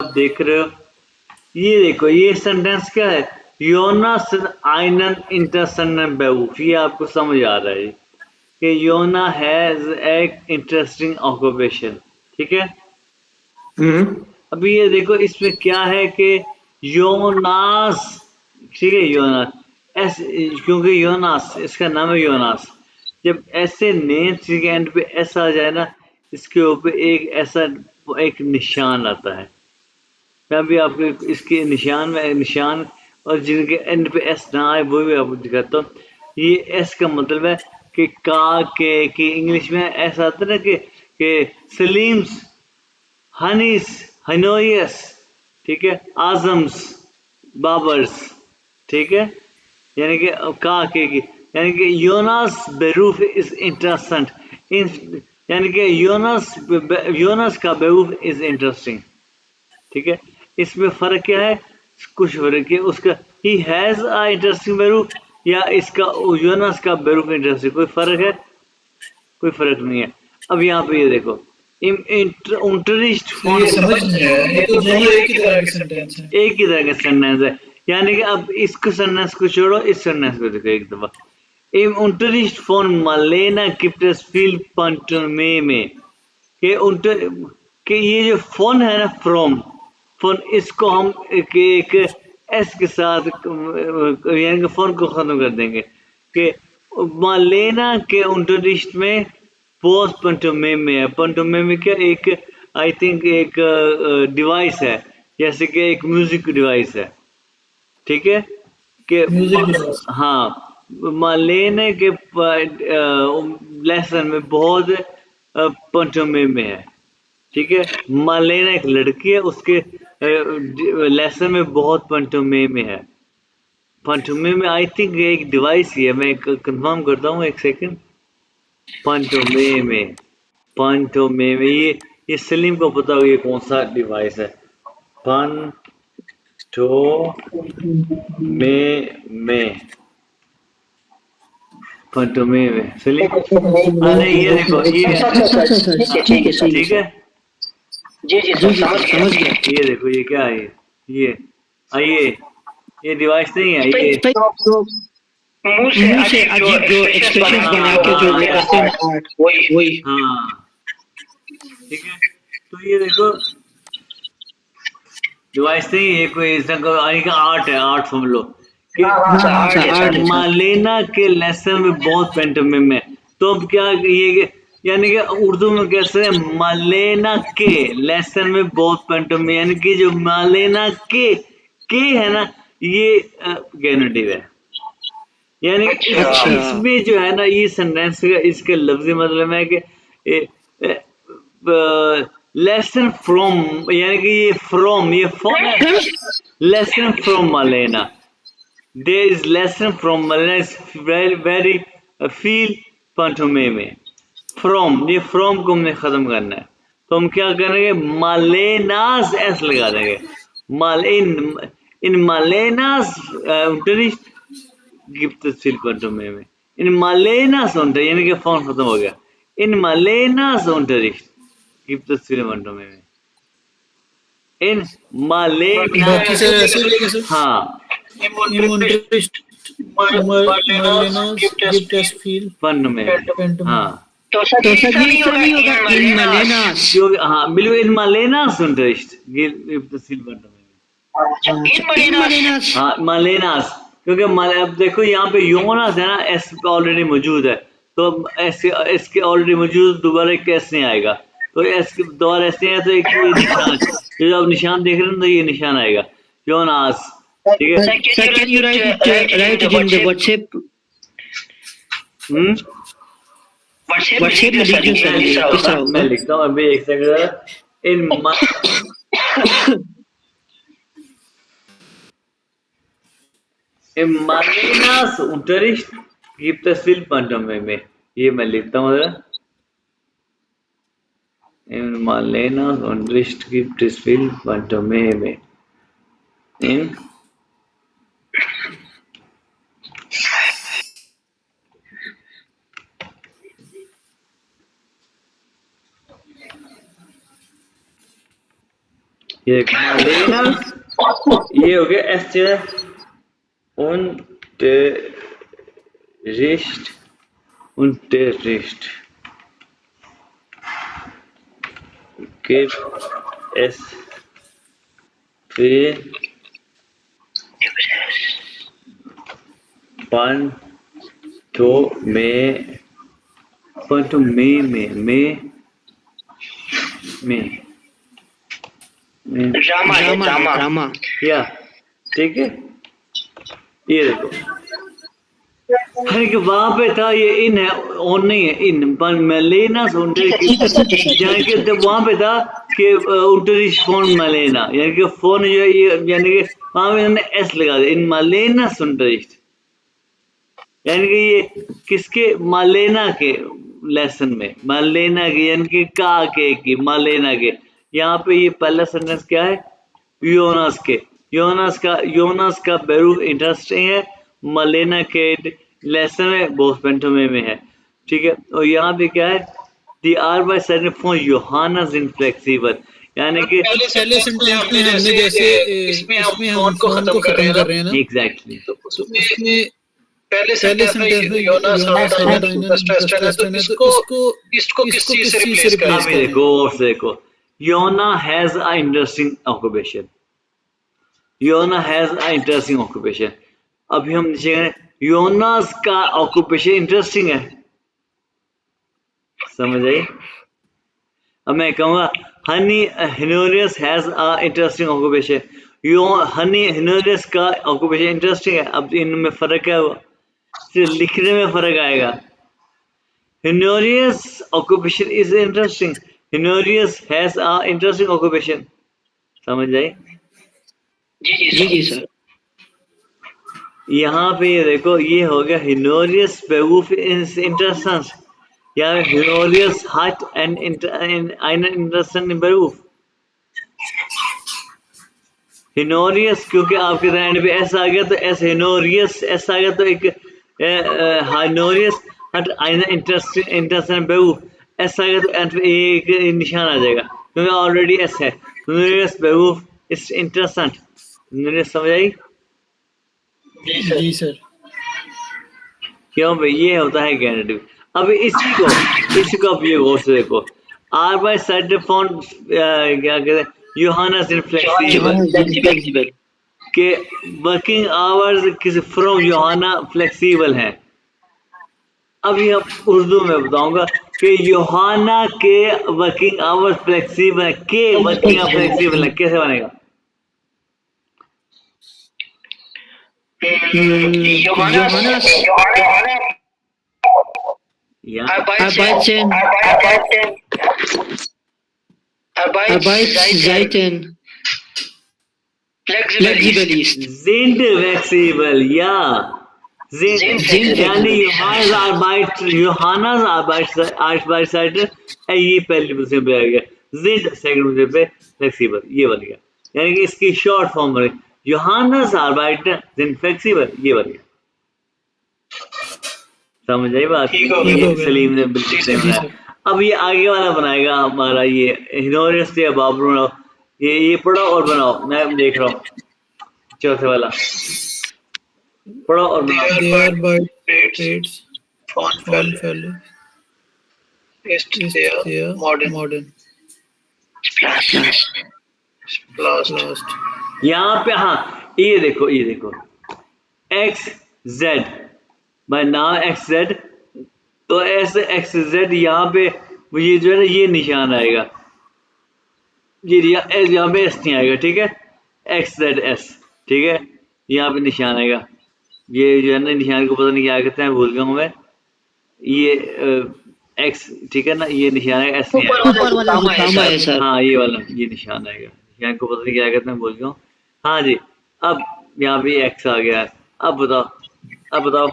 आप देख रहे हो, ये देखो ये सेंटेंस क्या है? योनास आइनन इंटरसनन बेवूफ, ये आपको समझ आ रहा है कि योना हैज एक इंटरेस्टिंग ऑक्यूपेशन। ठीक है, अभी ये देखो इसमें क्या है कि योनास, ठीक है, योनास एस, क्योंकि योनास इसका नाम है योनास। जब ऐसे नेम के एंड पे एस आ जाए ना, इसके ऊपर एक ऐसा एक निशान आता है। मैं भी आपको इसके निशान में निशान और जिनके एंड पे एस ना आए वो भी आपको दिखाता हूँ। ये एस का मतलब है कि का के कि इंग्लिश में ऐसा आता है ना कि सलीम्स, हनीस, हनोयस, ठीक है, आजम्स, बाबर्स, ठीक है, यानी कि का के की, यानी कि योनास बेरूफ इज इंटरेस्टेंट इन, यानी कि योनास का बेरूफ इज इंटरेस्टिंग। ठीक है, इसमें फर्क क्या है? कुछ फर्क है उसका, ही हैज अ इंटरेस्टिंग बेरूफ या इसका योनास का बेरूफ इंटरेस्टिंग, कोई फर्क है? कोई फर्क नहीं है। अब यहाँ पे ये देखो, इंटरेस्ट ये समझ नहीं आया, ये तो दोनों एक ही तरह के सेंटेंस हैं। एक ही तरह का सेंटेंस है, यानी कि अब इसको सेंटेंस को छोड़ो, इस सेंटेंस को देखो एक दफा। Im Unterricht von Malena gibt es viel Pantomime के उल्टे कि ये जो फोन है ना, फ्रॉम फोन, इसको हम एक एस के साथ यानी कि फोन को खत्म कर देंगे कि मालेना के unterricht में पोस्ट पंटोमेम में है। पंटोमेम में क्या, एक आई थिंक एक डिवाइस है, जैसे कि एक म्यूजिक डिवाइस है। ठीक है, कि म्यूजिक डिवाइस। हाँ, मालेने के लेसन में बहुत पंचोमेम में है। ठीक है, मालेना एक लड़की है, उसके लेसन में बहुत पंचोमेम में है। पंचोमेम में आई थिंक एक डिवाइस ही है, मैं कंफर्म करता हूँ, एक सेकंड। पंचोमेम में, पंचोमेम में ये सलीम को पता हो ये कौन सा डिवाइस है? पंचोमेम, पंचोमेम में सलीम, अरे ये देखो ये, अच्छा अच्छा अच्छा, ठीक है सही है ठीक है, सर। जी जी सर, समझ गया। ये देखो ये क्या है, ये ये डिवाइस नहीं है ये। तो मुंह से अजीब जो एक्सप्रेशंस बना के जो वो करते हैं ना आर्ट, वही। हाँ, ठीक है, तो ये देखो डिवाइस नहीं है, कोई इस तरह का आर्ट है, आर्ट समझ लो कि हाँ हाँ सर, आर्ट है सर। मालेना के लेसन में बहुत पेंटोमिम है। तो अब क्या ये यानी कि उर्दू में कैसे है, मालेना के लेसन में बहुत पेंटोमिम, यानी कि जो मालेना के है ना, ये गेनेटिव है, यानी कि अच्छा इसमें जो है ना, ये सेंटेंस का इसके लफ्जी मतलब है कि लेसन फ्रॉम, यानी कि ये फ्रॉम, ये फ्रॉम है, lesson from Malena, there is lesson from Malena is very very फील पंटोमे में। फ्रॉम, ये फ्रॉम को हमने खत्म करना है, तो हम क्या करेंगे, मालेनास एस लगा देंगे। माल इन मालेनास unterricht gibt es viel Pantomime. In Malenas Unterricht, यानी कि फॉर्म खत्म हो गया, इन Malenas Unterricht gibt es viele Pantomime. इन Malena, बाकी सर ऐसे ही रहेगा सर। हाँ, इम इंटरेस्ट मार्लेनास गिफ्ट अस फील Pantomime, पेंटोमिम। हाँ, तो सर ये इस तरह नहीं होगा, इन मलेनास। क्योंकि हाँ बिल्कुल, इन Malenas Unterricht gibt es viel Pantomime. अच्छा, इन मलेनास। हाँ मालेनास, क्योंकि अब देखो यहाँ पे योनास है ना, एस ऑलरेडी मौजूद है, तो एस इसके ऑलरेडी मौजूद, दोबारा एक एस नहीं आएगा, तो एस दोबारा एस नहीं आया तो एक ये निशान, ये जो आप निशान देख रहे हैं, तो ये निशान आएगा योनास। ठीक है, sir can you right it in the WhatsApp? WhatsApp में लिख दो सर, ये किस तरह मैं होगा? लिखता हूँ अभी, एक सेकंड। इन मालेनास Unterricht gibt es viel Pantomime, ये मैं लिखता हूँ जरा। In Malenas Unterricht gibt es viel Pantomime. In ये Malenas, ये हो गया Este Unterricht, Unterricht. Gibt es für drama या ठीक है। ये देखो अरे कि वहां पे था ये इन है और नहीं है इन पर मेलेना यानी कि जब वहां पे था कि उल्टरिश फोन मलेना यानी कि फोन जो है ये यानी कि वहां पे इन्होंने एस लगा दिया इन मलेना सुंटरिश यानी कि ये किसके मालेना के लेसन में मालेना के यानी कि का के की मालेना के यहाँ पे ये पहला सेंटेंस क्या है योनास के योनास का बेरूफ इंटरेस्टिंग है मालेना के लेसन में बहुत पेंटोमे में है ठीक है और यहाँ पे क्या है दी आर बाय सेंटेंस फॉर योहानास इनफ्लेक्सिबल यानी कि पहले सेंटेंस में हमने जैसे इसमें हम फोन को खत्म कर रहे हैं ना एग्जैक्टली तो उसमें पहले सेंटेंस में योनास हाइड है तो इसको किस चीज से रिप्लेस करें? अभी देखो और से देखो योना हैज अ इंटरेस्टिंग ऑक्यूपेशन योना हैज अ इंटरेस्टिंग ऑक्यूपेशन अभी हम नीचे गए योनास का ऑक्यूपेशन इंटरेस्टिंग है समझ आई अब मैं कहूँगा हनी हिनोरियस हैज अ इंटरेस्टिंग ऑक्यूपेशन हनी हिनोरियस का ऑक्यूपेशन इंटरेस्टिंग है अब इनमें फर्क है सिर्फ लिखने में फर्क आएगा Honorius occupation is interesting. Honorius has a interesting occupation. समझ जाए जी सर यहाँ पे ये देखो ये हो गया Honorius beruf is interessant या Honorius hat einen interessanten Beruf. Honorius क्योंकि आपके एंड पे एस आ गया तो एस Honorius एस आ गया तो एक Honorius hat einen interessanten Beruf S आ गया तो एंड पे एक निशान आ जाएगा क्योंकि ऑलरेडी एस है Honorius Beruf is interessant मैंने समझ आई जी सर क्यों भाई ये होता है कैंडिडेट अब इसी को अब ये गौर से देखो आर बाय सेट फोन क्या कहते हैं योहानस इनफ्लेक्सिबल के वर्किंग आवर्स किसी फ्रॉम योहाना फ्लेक्सिबल हैं अब ये उर्दू में बताऊंगा कि योहाना के वर्किंग आवर्स फ्लेक्सिबल है के वर्किंग आवर्स फ्लेक्सिबल है कैसे बनेगा Johannes Arbeitszeiten flexibel ist. Sind flexibel, ja. Sind यानी Johannes Arbeitszeiten ये पहली पोजीशन पे आ गया Sind सेकंड पोजीशन पे फ्लेक्सिबल ये बन गया यानी कि इसकी शॉर्ट फॉर्म बनी Johannes Arbeiten sind flexibel ये बन गया समझ आई बात सलीम ने बिल्कुल सही बनाया अब ये आगे वाला बनाएगा हमारा ये हिनोरियस या बाबरू ये पढ़ो और बनाओ मैं देख रहा हूँ चौथे वाला पढ़ो और बनाओ they are by trades font value is there modern blast यहाँ पे हाँ ये देखो एक्स जेड मैं नाम एक्स जेड तो ऐसे एक्स जेड यहाँ पे ये जो है ना ये निशान आएगा ये यहाँ पे एस नहीं आएगा ठीक है एक्स जेड एस ठीक है यहाँ पे निशान आएगा ये जो है ना निशान को पता नहीं क्या कहते हैं भूल गया हूँ मैं ये एक्स ठीक है ना ये निशान आएगा एस नहीं आएगा हाँ ये वाला ये निशान आएगा निशान को पता नहीं क्या कहते हैं भूल गया हूँ हाँ जी अब यहाँ पे एक्स आ गया है अब बताओ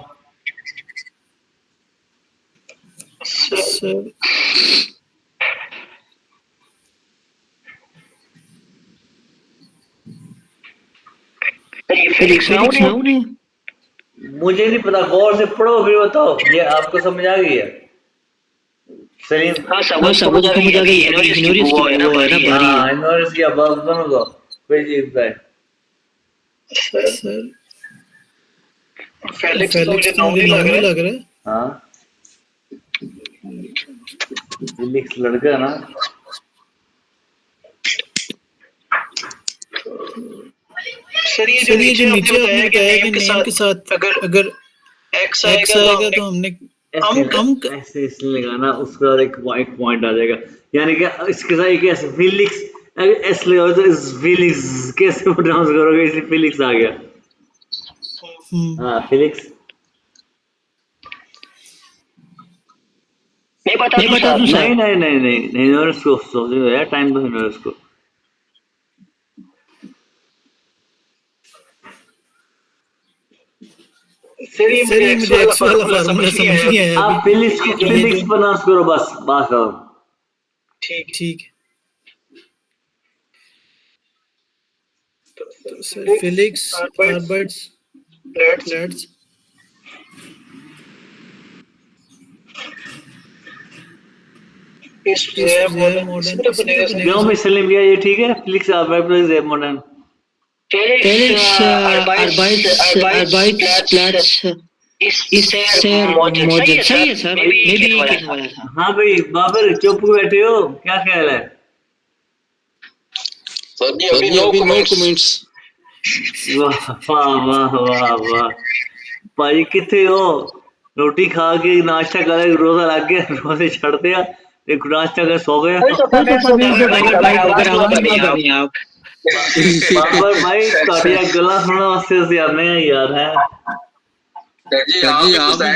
सर मुझे नहीं पता गौर से पढ़ो फिर बताओ ये आपको समझ आ गई है सलीम हाँ समझ आ गया ये हिनोरियस की वो है ना बारी है। हाँ इनवर्स की आवाज दोनों को कोई चीज है सर फेलिक्स तो फेलिक्स मुझे तो नाउन मुझे ही लग नाम रहा ही है। लग रहा है। हाँ फिलिक्स लड़का ना सर ये सर ये जो नीचे आपने कि बताया कि नेम नेम के साथ अगर अगर एक्स एक्स आएगा आएगा तो हमने ऐसे हम ऐसे इसलिए लगाना उसके बाद एक पॉइंट आ जाएगा यानी कि इसके साथ एक ऐसे फिलिक्स अगर एस लगाओ तो इस फिलिक्स कैसे प्रोनाउंस करोगे इसलिए फिलिक्स आ गया हाँ फिलिक्स मैं बता दूं सर। नहीं यूनिवर्स को सोचो यार टाइम दो यूनिवर्स को सर ये मुझे एक्स वाला फार्मूला समझ नहीं आया आप अभी फिलिक्स को ये फिलिक्स जो प्रोनाउंस करो बस बात करो ठीक है तो सर फिलिक्स आर्बर्ट्स फ्लैट्स इस जेर मॉडर्न इसी मॉडर्न तरह इसी बनेगा तरह सर। क्यों बनेगा मैं सलीम भैया ये ठीक है फिलिक्स आर्बर्ट प्लस जेब मॉडर्न फेलिक्स आर्बाइट्स आर्बाइट्स फ्लैट्स इस शेर मौजूद सही है सर मैं भी ये समझा था। हाँ भाई बाबर चुप बैठे हो क्या ख्याल है सर जी अभी नो कमेंट्स वाह वाह वाह वाह वाह भाई किथे हो रोटी खा के नाश्ता करे रोजा लग गया रोजे छड़ दिया एक नाश्ता कर सो गया कोई तो परवेज भाई अगर आवाज ना करें आप बाबर भाई ਤੁਹਾਡੀਆਂ ਗੱਲਾਂ ਸੁਣਨ ਵਾਸਤੇ ਅਸੀਂ ਆਨੇ ਆ ਯਾਰ ਹੈ सर जी आप भी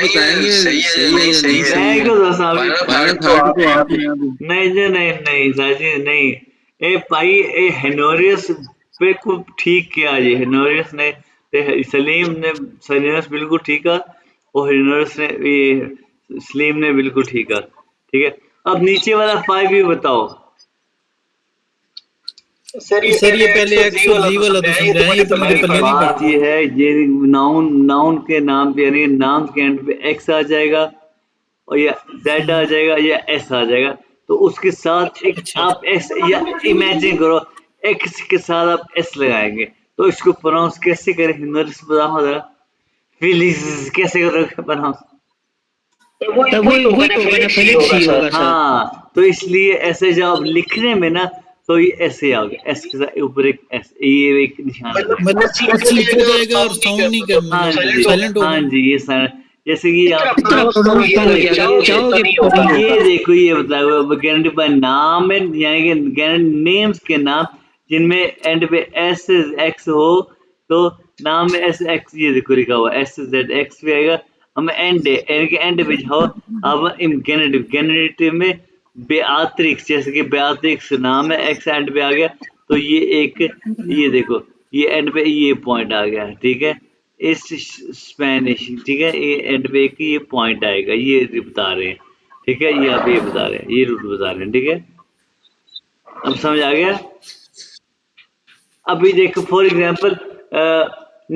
बताएंगे सही है या नहीं सही मैं है क्यों दसा फाइनल अथॉरिटी तो आप ही हैं अभी नहीं जी नहीं साजी नहीं ए भाई ए हेनोरियस बिल्कुल ठीक किया जी हेनोरियस ने ते सलीम बिल्कुल ठीक है और हेनोरियस ने ये सलीम ने बिल्कुल ठीक है ठीक है अब नीचे वाला 5 भी बताओ सर ये पहले एक्स और जी वाला तो समझाया ये तो मुझे पल्ले नहीं बात पड़ता ये है ये नाउन के नाम पे यानी नाम के एंड पे एक्स आ जाएगा और या जेड आ जाएगा या एस आ जाएगा तो उसके साथ एक अच्छा आप एस या इमेजिन करो एक्स के साथ आप एस लगाएंगे तो इसको प्रोनाउंस कैसे करें हिंदुस्तान बताओ जरा फिलिक्स कैसे करोगे प्रोनाउंस तब वही तो होगा ना फेलिक्स ही होगा सर हाँ तो इसलिए ऐसे जब आप लिखने में ना तो ये ऐसे आओगे एस के साथ ऊपर एक एस ये एक निशान आ जाएगा। मतलब एस लिखा जाएगा और साउंड नहीं कर हाँ मतलब जी साइलेंट होगा हाँ जी ये सारा जैसे कि आप इतना प्रोनाउंस करो क्या चाहोगे तो नहीं ये होगा देखो ये बताओ गारंटी पर नाम है यानी कि गारंटी नेम्स के नाम जिनमें एंड पे एस एक्स हो तो नाम में एस एक्स ये देखो लिखा हुआ एस जेड एक्स भी आएगा हम एंड यानी कि एंड पे जाओ अब इन गेनेटिव में बेआत्रिक्स जैसे कि बेआत्रिक्स नाम है एक्स एंड पे आ गया तो ये एक ये देखो ये एंड पे ये पॉइंट आ गया ठीक है इस स्पेनिश ठीक है ये एंड पे की ये पॉइंट आएगा ये बता रहे हैं ठीक है ये आप ये बता रहे हैं ये रूट बता रहे हैं ठीक है अब समझ आ गया अभी देखो फॉर एग्जांपल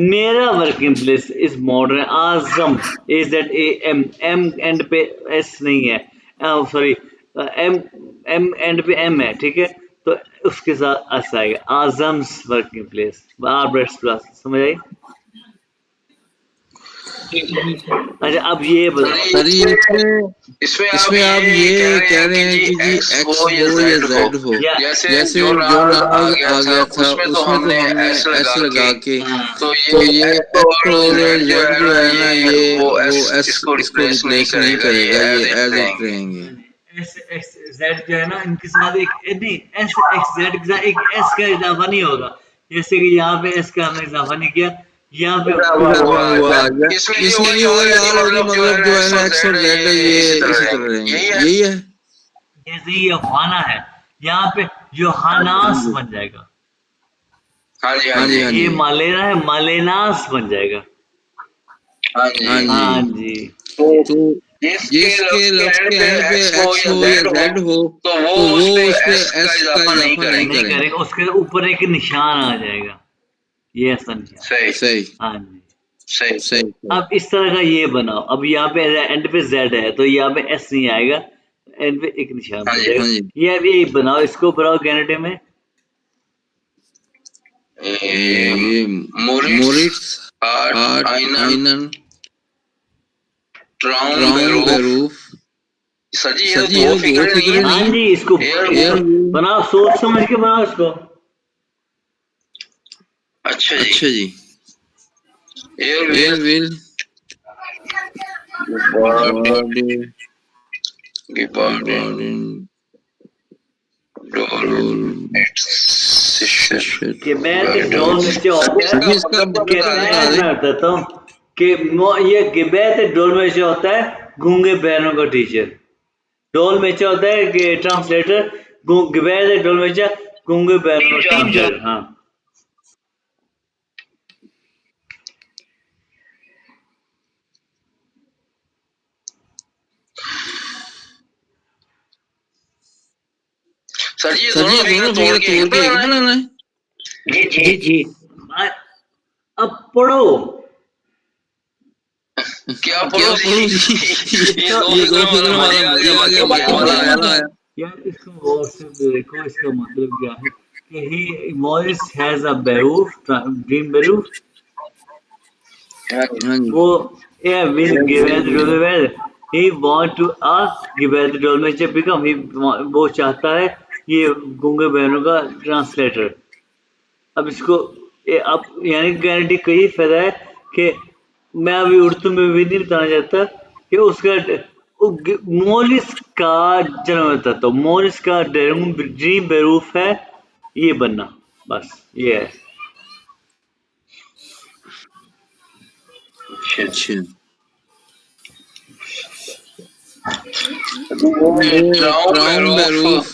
मेरा working place is modern Azam is that A M M and P S नहीं है sorry M M and P M है ठीक है तो उसके साथ एस आएगा आजम्स वर्किंग प्लेस आर्बर्ट्स प्लस समझ आई अच्छा अब ये बताओ सर ये इसमें आप ये कह रहे हैं कि जी एक्स हो या जेड हो जैसे जो राग आ गया था उसमें तो हमने एस लगा के तो ये एक्स और जेड जो है ना ये वो एस इसको रिप्लेस नहीं करेगा ये एज इट रहेंगे एस एक्स जेड जो है ना इनके साथ एक नहीं एस एक्स जेड के साथ एक एस का इजाफा नहीं होगा जैसे कि यहाँ पे एस का हमने इजाफा नहीं किया यहाँ पे इसलिए वही हाल होगी मतलब जो है ना एक्स और जेड ये इसी तरह रहेंगे यही है जैसे ये हाना है यहाँ पे योहानास बन जाएगा हाँ जी ये मालेना है मालेनास बन जाएगा हाँ जी तो जिसके लेफ्ट के एंड पे एक्स हो या जेड हो तो वो उस पे एस का इजाफा नहीं करेंगे उसके ऊपर एक निशान आ जाएगा ये ऐसा निशान सही हाँ जी सही अब इस तरह का ये बनाओ अब यहाँ पे एंड पे जेड है तो यहाँ पे एस नहीं आएगा एंड पे एक निशान हाँ जी, बनेगा। हाँ जी। ये अभी बनाओ, इसको बनाओ कैनेडा में। ये मोरिट्स आर्ट आइनन ट्राउम बेरूफ। सर जी सर जी ये ये दो दो फिगरें नहीं फिगरें है। हाँ नहीं जी, इसको एयर बनाओ, सोच समझ के बनाओ इसको। अच्छा जी, अच्छा जी। एयर एयर विल बॉडी गिबार्डिन डोल कि मैं तो डोल में जो होता सर जी है इसका कि मतलब बता दे। मैं बताता हूँ कि ये गिबैत डोल में जो होता है गूंगे बहनों का टीचर। डोल में जो होता है कि ट्रांसलेटर, गिबैत डोल में जो गूंगे बहनों का टीचर। हाँ सर जी ये सर जी ये दोनों फिगर तोड़ के एक बनाना है। जी जी। अब पढ़ो। क्या क्या पढ़ो पढ़ो जी? जी? ये दो ये दो फिगरें फिगर वाला वाला मजा मजा आ गया, आ मजा गया। आया। यार इसको गौर से देखो, इसका मतलब क्या है कि ही मॉरिस हैज अ बेरूफ, ड्रीम बेरूफ। हाँ जी। वो yeah, will give as well. He want to give as dolmetsch become he वो चाहता है ये गूंगे बहनों का ट्रांसलेटर। अब इसको अब यानी गारंटी का ये फायदा है कि मैं अभी उर्दू में भी नहीं बताना चाहता कि उसका मोरिस का जन्म बताता हूँ। मोरिस का ड्रीम बेरूफ है ये बनना, बस ये है। अच्छा ट्राउम बेरूफ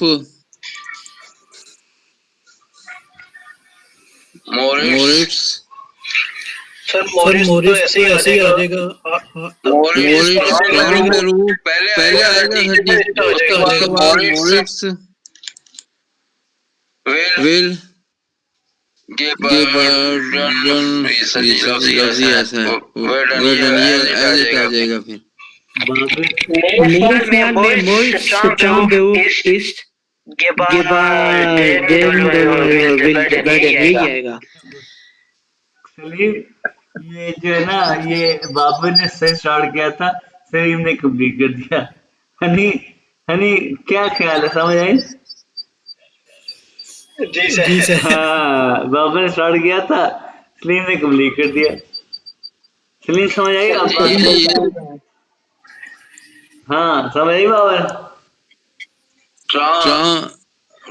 मोरिट्स सर सर मोरिस तो ऐसे ही आ जाएगा। जाएगा। मोरिस ट्राउम बेरूफ पहले पहले आएगा सर जी, उसके बाद मोरिट्स विल गिबार्डन। ये सर जी लफ्ज ही ऐसा है, वर्डन ये एज इट आ जाएगा फिर। मेरे ख्याल में मोरिस ट्राउम बेरूफ इस गेबार्डन विल यही आएगा। सलीम, ये जो है ना, ये बाबर ने सही स्टार्ट किया था, सलीम ने कंप्लीट कर दिया। हनी, हनी क्या ख्याल है, समझ आई? जी सर। हाँ, बाबर ने स्टार्ट किया था, सलीम ने कंप्लीट कर दिया। सलीम समझ आई आपको? सर जी ये हाँ समझ आई बाबर?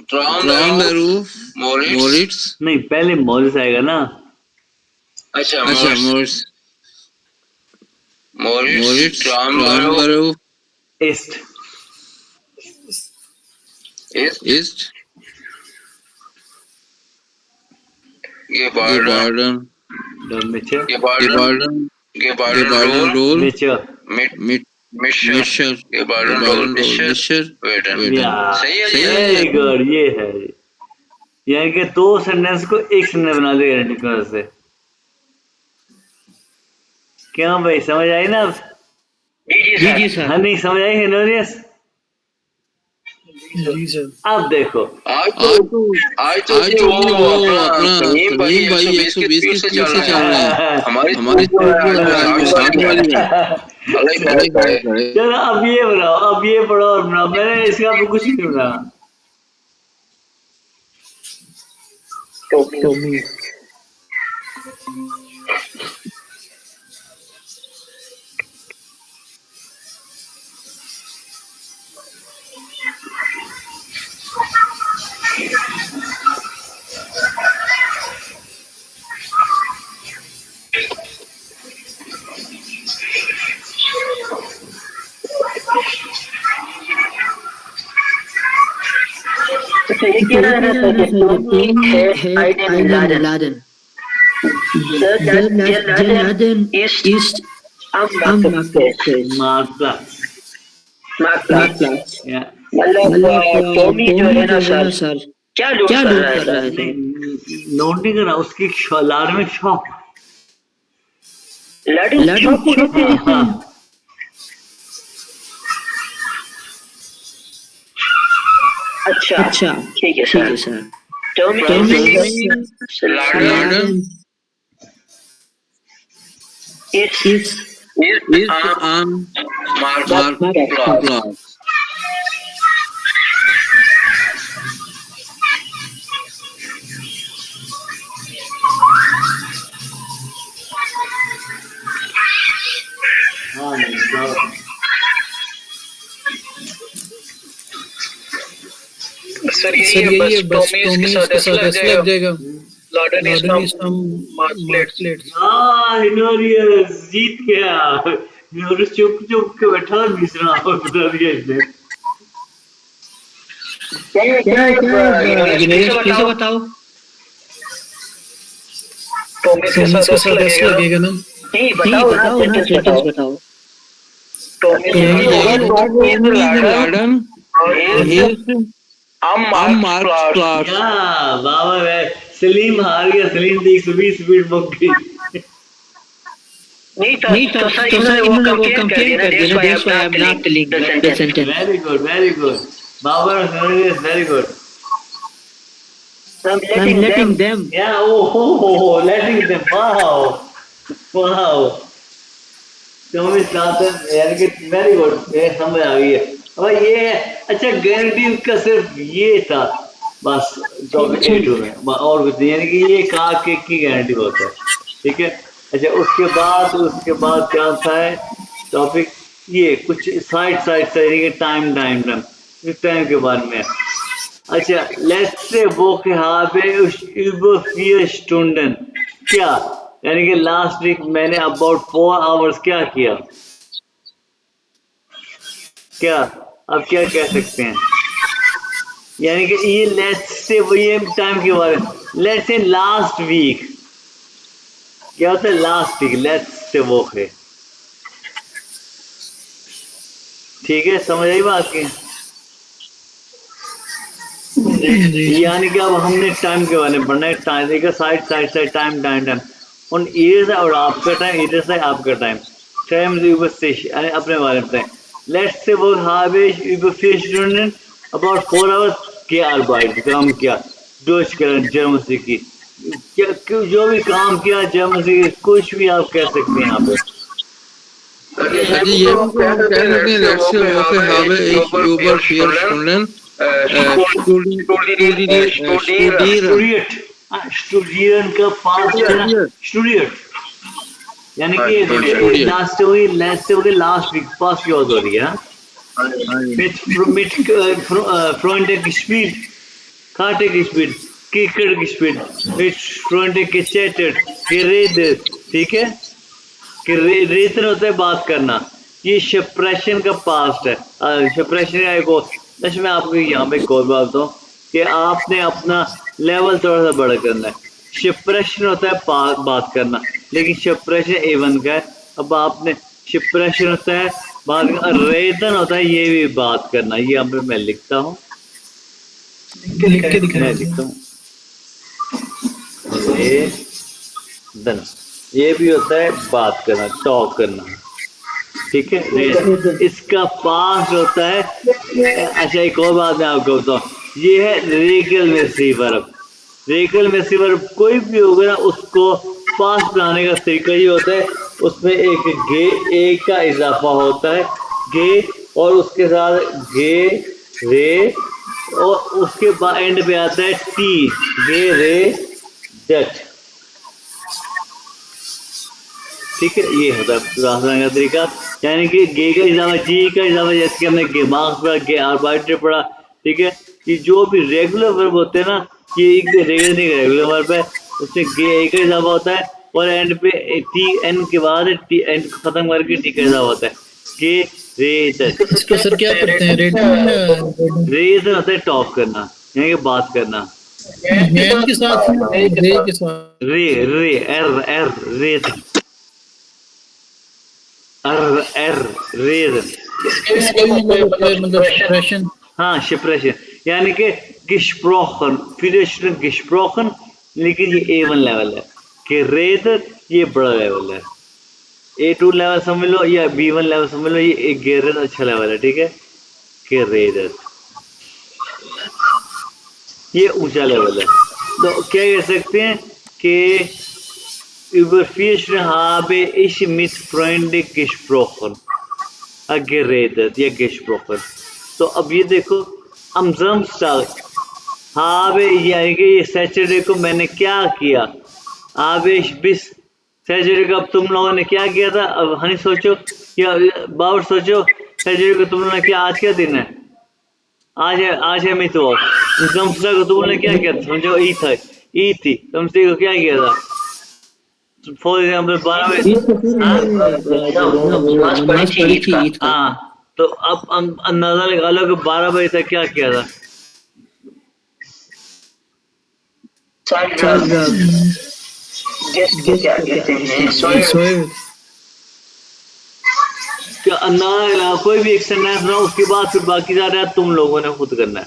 ट्राउम बेरूफ मोरिट्स। नहीं, पहले मॉरिस आएगा ना। अच्छा मोरिट्स ट्राउम बेरूफ ईस्ट ईस्ट गिबार्डन गिबार्डन रोल नेचर मिशर गिबार्डन रोल मिशर वेडन। सही है वेरी गुड, ये है। यानी कि दो सेंटेंस को एक सेंटेंस बना दिया गारंटी से। क्यों भाई, समझ आई ना? जी सर। हाँ, नहीं समझ आई हिनोरियस? जी सर। अब देखो, आज तो आज जी तो वो वो अपना अपना सलीम भाई सलीम भाई 120 की 120 की स्पीड से स्पीड चल से रहे चल रहे हैं। हैं। हमारी हमारी स्पीड स्पीड जो है आज 60 वाली है। अलग अरे है। करे चलो अब ये बनाओ, अब ये पढ़ो और बनाओ। मैंने इसका आपको कुछ नहीं बनाया। टोमी। तो ये कह रहा है सर कि टोमी है आइडन लादेन। The Laden is मार्क्स या मतलब टोमी जो है ना सर क्या लूट कर रहा है सर? नोट नहीं करना उसकी लार में शॉप। लाडेन शॉप को कहते हैं। हाँ, अच्छा ठीक है sir. Tommy Laden is is on Mark Clark. हाँ मतलब सर यही है बस टॉमी इसके साथ ऐसे लग जाएगा। लाडन इज फ्रॉम मार्क प्लेट। हिनोरियस जीत गया। हिनोरियस चुप चुप के बैठा दूसरा बता दिया इसने। फिर से बताओ। टॉमी इसके साथ ऐसे लगेगा ना। नहीं बताओ ना, सेंटेंस बताओ। Laden is on Mark Clark. क्या बाबा है। सलीम हार गया। सलीम की 120 स्पीड मुक गई। नहीं तो सर इन्होंने वो कंप्लेंट कर दिया ना, that's why I am not telling the sentence. Very good बाबा Honorius very good. I'm letting them. Yeah, letting them. Wow. Tommy स्टार्टन यार कि वेरी गुड। ये समझ आ गई है। और ये अच्छा गारंटी का सिर्फ ये था बस टॉपिक 8 में और कुछ नहीं, यानी कि ये कहा केक की गारंटी होता है। ठीक है। अच्छा उसके बाद क्या था है टॉपिक ये कुछ साइड यानी कि टाइम इस टाइम के बारे में। अच्छा लेट्स से वो के habe über 4 Stunden क्या यानी कि लास्ट वीक मैंने अबाउट 4 आवर्स क्या किया। क्या अब क्या कह सकते हैं, यानी कि ये लेट्स से वो ये टाइम के बारे में। लेट्स से लास्ट वीक क्या होता है, लास्ट वीक लेट्स से वो है। ठीक है समझ आई बात की। यानी कि अब हमने टाइम के बारे में पढ़ना है। टाइम देखा साइड टाइम उन इधर और आपका टाइम, इधर से आपका टाइम अपने बारे में बताएं। लेट्स से वो हावेश über 4 Stunden अबाउट 4 आवर्स के Arbeit काम किया durchgeführt जर्मन से की क्या जो भी काम किया जर्मन से कुछ भी आप कह सकते हैं यहाँ पे। Also ये कह सकते हैं लेट्स से वो के habe ich über 4 Stunden स्टूडियन का स्टूडियट यानी कि लास्ट लास्ट वीक पास की हो रही है। Freunde gespielt, Karte gespielt, Cricket gespielt, mit Freunde gechattet, geredet। ठीक है कि रेतन होता है बात करना। ये सप्रेशन का पास्ट है। सप्रेशन का एक और मैं आपको यहाँ पे एक और बात बताऊँ कि आपने अपना लेवल थोड़ा सा बड़ा करना है। सप्रेशन होता है बात करना, लेकिन सप्रेशन A1 का है। अब आपने सप्रेशन होता है बात, रेतन होता है ये भी बात करना। ये यहाँ पे मैं लिखता हूँ, ये भी होता है बात करना, टॉक करना। ठीक है। इसका पास होता है। अच्छा एक और बात मैं आपको बताऊँ, ये है रेगल मेसी वर्ब। रेगल मेसी वर्ब कोई भी होगा ना उसको पास बनाने का तरीका ये होता है, उसमें एक का इजाफा होता है गे, और उसके साथ गे रे, और उसके बाद एंड पे आता है टी, गे रे डेट। ठीक है। ये होता है रास्ता का तरीका, यानी कि गे का इजाफा जी का इजाफा, जैसे कि हमने गे मार्क्स पढ़ा, गे आर्बाइटर पढ़ा। ठीक है। ये जो भी रेगुलर वर्ब होते हैं ना, ये रेगुलर वर्ब है, उसमें गे का इजाफा होता है और एंड पे टी एन के बाद टी एन खत्म करके टी का इजाफा होता है। गे रे इसको सर क्या करते हैं, रेज होता है टॉक करना, यानी कि बात करना। के साथ रे रे एर एर रेज मतलब हाँ सप्रेशन, यानी कि gesprochen, viele Stunden gesprochen, लेकिन ये A1 लेवल है। कि रेदर ये बड़ा लेवल है, A2 लेवल समझ लो या B1 लेवल समझ लो, ये एक गेरर अच्छा लेवल है। ठीक है। कि रेदर ये ऊंचा लेवल है। तो क्या कह सकते हैं कि überfischen habe ich mit Freunden gesprochen, geredet या gesprochen। तो अब ये देखो am Samstag habe यानी कि ये सैटरडे को मैंने क्या किया, habe ich bis सैटरडे को अब तुम लोगों ने क्या किया था। अब हनी सोचो या बाबर सोचो, सैटरडे को तुम लोगों ने क्या, आज क्या दिन है, आज है मितवार। Samstag को तुम लोगों ने क्या किया था, समझो ईद थी, तुमसे को क्या किया था। फॉर एग्जाम्पल 12 बजे, हाँ, तो अब अंदाजा लगा लो कि 12 बजे तक क्या किया था। क्या अंदाजा लगा, कोई भी एक सेंटेंस बनाओ, उसके बाद फिर बाकी सारे तुम लोगों ने खुद करना है।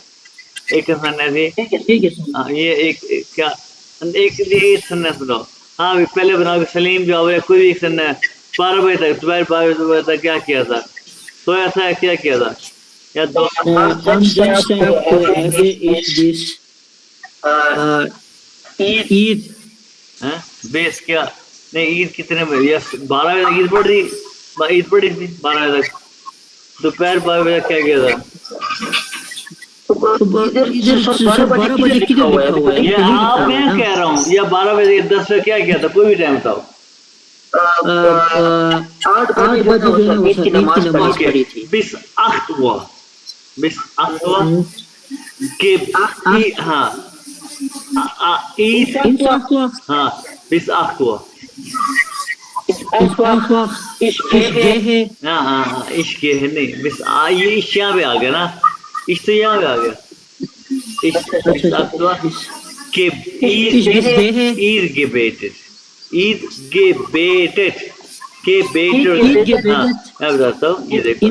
एक सेंटेंस ये एक क्या एक सेंटेंस बनाओ। हाँ भी पहले बनाओ सलीम जाओ या कोई भी एक सेंटेंस 12 बजे तक, दोपहर 12 बजे तक क्या किया था, सोया था, क्या किया था, या दो ईद बेस क्या नहीं, ईद कितने बजे, या 12 बजे ईद पड़ रही, ईद पड़ी थी 12 बजे तक, दोपहर 12 बजे क्या किया था। इधर 12 बजे किधर लिखा हुआ है, ये आप मैं कह रहा हूँ, या 12 बजे 10 बजे क्या किया था, कोई भी टाइम बताओ। 8 बजे जो है वो ईद की नमाज पढ़ी थी। bis 8 Uhr, bis 8 Uhr gibt हाँ ईद, हाँ bis 8 Uhr, हाँ इश्क है नहीं, bis ये इश्क यहाँ पे आ गया ना, इश्क तो यहाँ पे आ गया, bis 8 Uhr gibt Eid gebetet, Eid gebetet, हाँ मैं बताता हूँ। ये देखो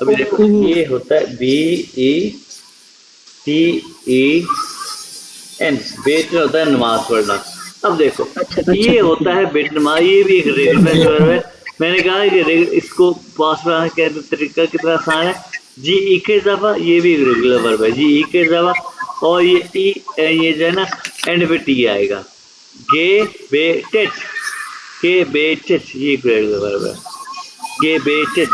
अभी देखो ये होता है BETEN, बेट होता है नमाज पढ़ना। अब देखो ये होता है बेट नमाज, ये भी एक रेगुलर वर्ब है। मैंने कहा कि इसको पास में कहने तरीका कितना आसान है। जी ई के इजाफा, ये भी एक रेगुलर वर्ब है, जी ई के इजाफा, और ये जो है ना एंड पे टी आएगा, gebetet, gebetet, ये एक रेगुलर वर्ब है, gebetet।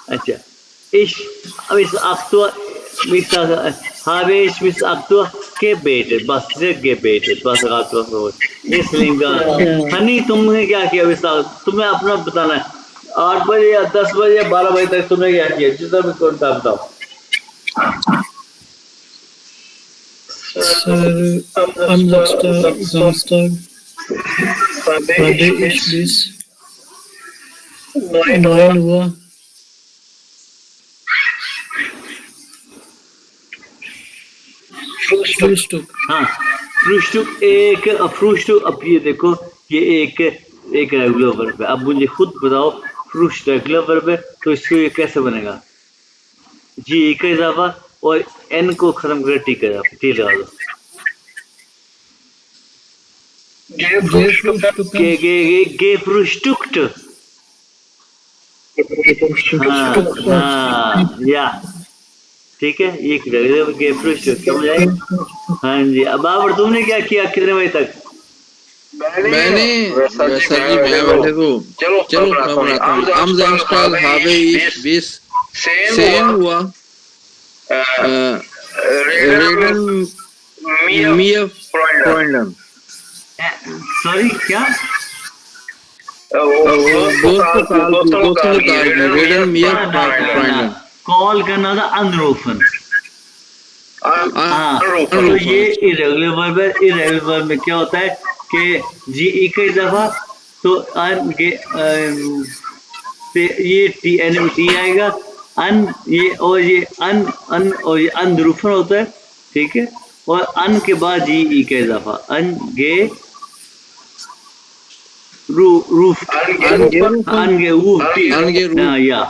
अच्छा अब इस अक्तुआ habe ich bis अक्तुआ gebetet, बस gebetet, बस अक्तुआ ये सलीम का। हनी तुमने क्या किया, तुम्हें अपना बताना है, 8 बजे या 10 बजे या 12 बजे तक तुमने क्या किया, जितना भी कौन सा बताओ। Samstag habe ich bis 9 Uhr Frühstück। हाँ फ्रूस्टुक एक फ्रूस्टुक, अब ये देखो ये एक रेगुलर वर्ब है। अब मुझे खुद बताओ फ्रूस्ट रेगुलर वर्ब है तो इसको ये कैसे बनेगा, जी का इजाफा और एन को खत्म कर टी का इजाफा, टी लगा दो, gefrühstückt, हाँ या ठीक है, ये gefrühstückt समझ आई। हाँ जी अब बाबर तुमने क्या किया, कितने बजे तक। मैंने सर जी मैं बैठे को चलो मैं बनाता हूँ। am Samstag habe ich bis 10 Uhr reden mir Freunden। Sorry क्या, दोस्तों का reden mir Freunden, कॉल करना था anrufen। हाँ तो ये इरेगुलर वर्ब है। इरेगुलर वर्ब में क्या होता है कि जी ई का इजाफा तो ये टी एन टी आएगा, अन ये और ये अन और ये अंदरूफन होता है, ठीक है, और अन के बाद जी ई का इजाफा, अन गे रूफ या